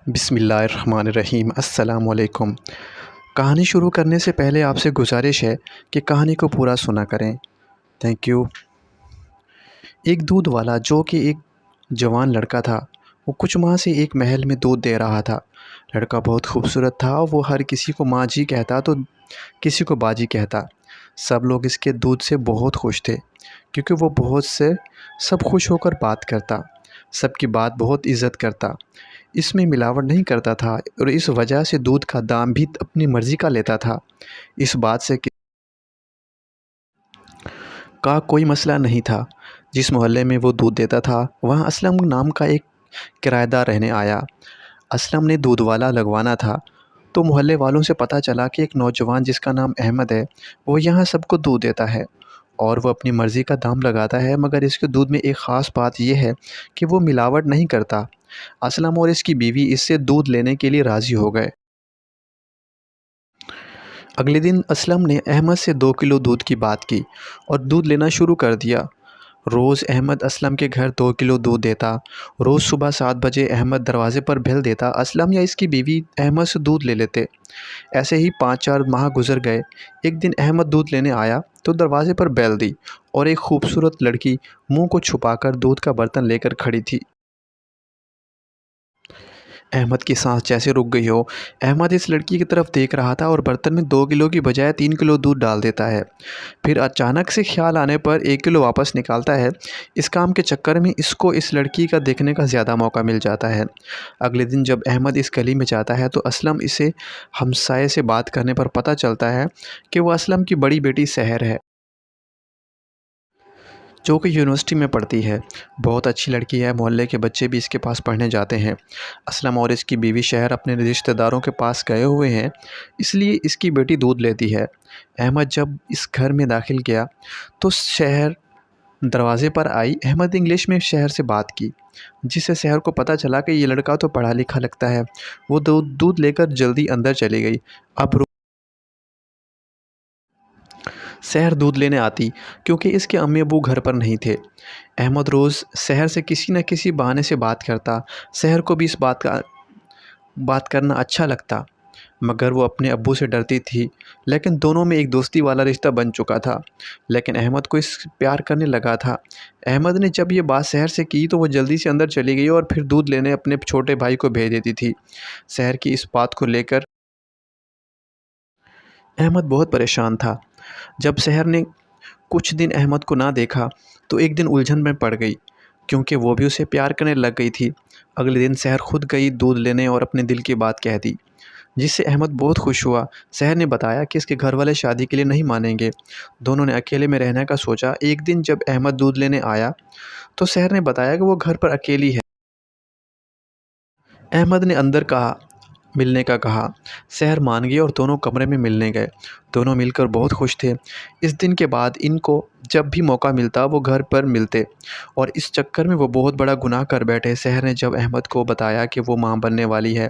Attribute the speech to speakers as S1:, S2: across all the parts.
S1: بسم اللہ الرحمن الرحیم۔ السلام علیکم۔ کہانی شروع کرنے سے پہلے آپ سے گزارش ہے کہ کہانی کو پورا سنا کریں۔ Thank you. ایک دودھ والا جو کہ ایک جوان لڑکا تھا، وہ کچھ ماہ سے ایک محل میں دودھ دے رہا تھا۔ لڑکا بہت خوبصورت تھا، وہ ہر کسی کو ماں جی کہتا تو کسی کو باجی کہتا۔ سب لوگ اس کے دودھ سے بہت خوش تھے کیونکہ وہ بہت سے سب خوش ہو کر بات کرتا، سب کی بات بہت عزت کرتا، اس میں ملاوٹ نہیں کرتا تھا اور اس وجہ سے دودھ کا دام بھی اپنی مرضی کا لیتا تھا۔ اس بات سے کا کوئی مسئلہ نہیں تھا۔ جس محلے میں وہ دودھ دیتا تھا وہاں اسلم نام کا ایک کرایہ دار رہنے آیا۔ اسلم نے دودھ والا لگوانا تھا تو محلے والوں سے پتہ چلا کہ ایک نوجوان جس کا نام احمد ہے وہ یہاں سب کو دودھ دیتا ہے اور وہ اپنی مرضی کا دام لگاتا ہے، مگر اس کے دودھ میں ایک خاص بات یہ ہے کہ وہ ملاوٹ نہیں کرتا۔ اسلم اور اس کی بیوی اس سے دودھ لینے کے لیے راضی ہو گئے۔ اگلے دن اسلم نے احمد سے 2 کلو دودھ کی بات کی اور دودھ لینا شروع کر دیا۔ روز احمد اسلم کے گھر 2 کلو دودھ دیتا۔ روز صبح 7 بجے احمد دروازے پر بیل دیتا، اسلم یا اس کی بیوی احمد سے دودھ لے لیتے۔ ایسے ہی 5-4 ماہ گزر گئے۔ ایک دن احمد دودھ لینے آیا تو دروازے پر بیل دی اور ایک خوبصورت لڑکی منہ کو چھپا کر دودھ کا برتن لے کر کھڑی تھی۔ احمد کی سانس جیسے رک گئی ہو۔ احمد اس لڑکی کی طرف دیکھ رہا تھا اور برتن میں 2 کلو کی بجائے 3 کلو دودھ ڈال دیتا ہے، پھر اچانک سے خیال آنے پر 1 کلو واپس نکالتا ہے۔ اس کام کے چکر میں اس کو اس لڑکی کا دیکھنے کا زیادہ موقع مل جاتا ہے۔ اگلے دن جب احمد اس گلی میں جاتا ہے تو اسلم اسے ہمسائے سے بات کرنے پر پتہ چلتا ہے کہ وہ اسلم کی بڑی بیٹی سحر ہے، جو کہ یونیورسٹی میں پڑھتی ہے۔ بہت اچھی لڑکی ہے، محلے کے بچے بھی اس کے پاس پڑھنے جاتے ہیں۔ اسلم اور اس کی بیوی شہر اپنے رشتہ داروں کے پاس گئے ہوئے ہیں، اس لیے اس کی بیٹی دودھ لیتی ہے۔ احمد جب اس گھر میں داخل کیا تو شہر دروازے پر آئی۔ احمد انگلش میں شہر سے بات کی، جس سے شہر کو پتہ چلا کہ یہ لڑکا تو پڑھا لکھا لگتا ہے۔ وہ دودھ لے کر جلدی اندر چلی گئی۔ اب سحر دودھ لینے آتی کیونکہ اس کے امی ابو گھر پر نہیں تھے۔ احمد روز سحر سے کسی نہ کسی بہانے سے بات کرتا۔ سحر کو بھی اس بات کرنا اچھا لگتا، مگر وہ اپنے ابو سے ڈرتی تھی، لیکن دونوں میں ایک دوستی والا رشتہ بن چکا تھا۔ لیکن احمد کو اس پیار کرنے لگا تھا۔ احمد نے جب یہ بات سحر سے کی تو وہ جلدی سے اندر چلی گئی اور پھر دودھ لینے اپنے چھوٹے بھائی کو بھیج دیتی تھی۔ سحر کی اس بات کو لے کر احمد بہت پریشان تھا۔ جب سحر نے کچھ دن احمد کو نہ دیکھا تو ایک دن الجھن میں پڑ گئی کیونکہ وہ بھی اسے پیار کرنے لگ گئی تھی۔ اگلے دن سحر خود گئی دودھ لینے اور اپنے دل کی بات کہہ دی، جس سے احمد بہت خوش ہوا۔ سحر نے بتایا کہ اس کے گھر والے شادی کے لیے نہیں مانیں گے، دونوں نے اکیلے میں رہنے کا سوچا۔ ایک دن جب احمد دودھ لینے آیا تو سحر نے بتایا کہ وہ گھر پر اکیلی ہے۔ احمد نے اندر ملنے کا کہا۔ سحر مان گئی اور دونوں کمرے میں ملنے گئے۔ دونوں مل کر بہت خوش تھے۔ اس دن کے بعد ان کو جب بھی موقع ملتا وہ گھر پر ملتے اور اس چکر میں وہ بہت بڑا گناہ کر بیٹھے۔ سحر نے جب احمد کو بتایا کہ وہ ماں بننے والی ہے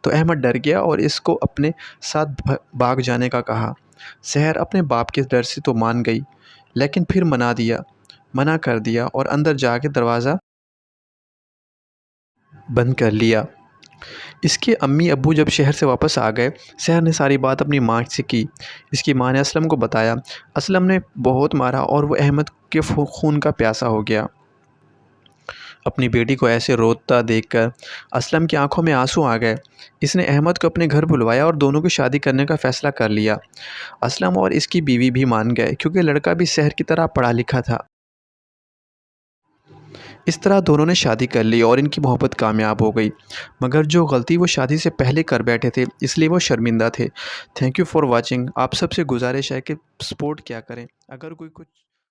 S1: تو احمد ڈر گیا اور اس کو اپنے ساتھ بھاگ جانے کا کہا۔ سحر اپنے باپ کے ڈر سے تو مان گئی، لیکن پھر منع کر دیا اور اندر جا کے دروازہ بند کر لیا۔ اس کے امی ابو جب شہر سے واپس آ گئے، سحر نے ساری بات اپنی ماں سے کی۔ اس کی ماں نے اسلم کو بتایا۔ اسلم نے بہت مارا اور وہ احمد کے خون کا پیاسا ہو گیا۔ اپنی بیٹی کو ایسے روتا دیکھ کر اسلم کی آنکھوں میں آنسو آ گئے۔ اس نے احمد کو اپنے گھر بلوایا اور دونوں کی شادی کرنے کا فیصلہ کر لیا۔ اسلم اور اس کی بیوی بھی مان گئے کیونکہ لڑکا بھی سحر کی طرح پڑھا لکھا تھا۔ اس طرح دونوں نے شادی کر لی اور ان کی محبت کامیاب ہو گئی، مگر جو غلطی وہ شادی سے پہلے کر بیٹھے تھے اس لیے وہ شرمندہ تھے۔ Thank you for watching. آپ سب سے گزارش ہے کہ سپورٹ کیا کریں، اگر کوئی کچھ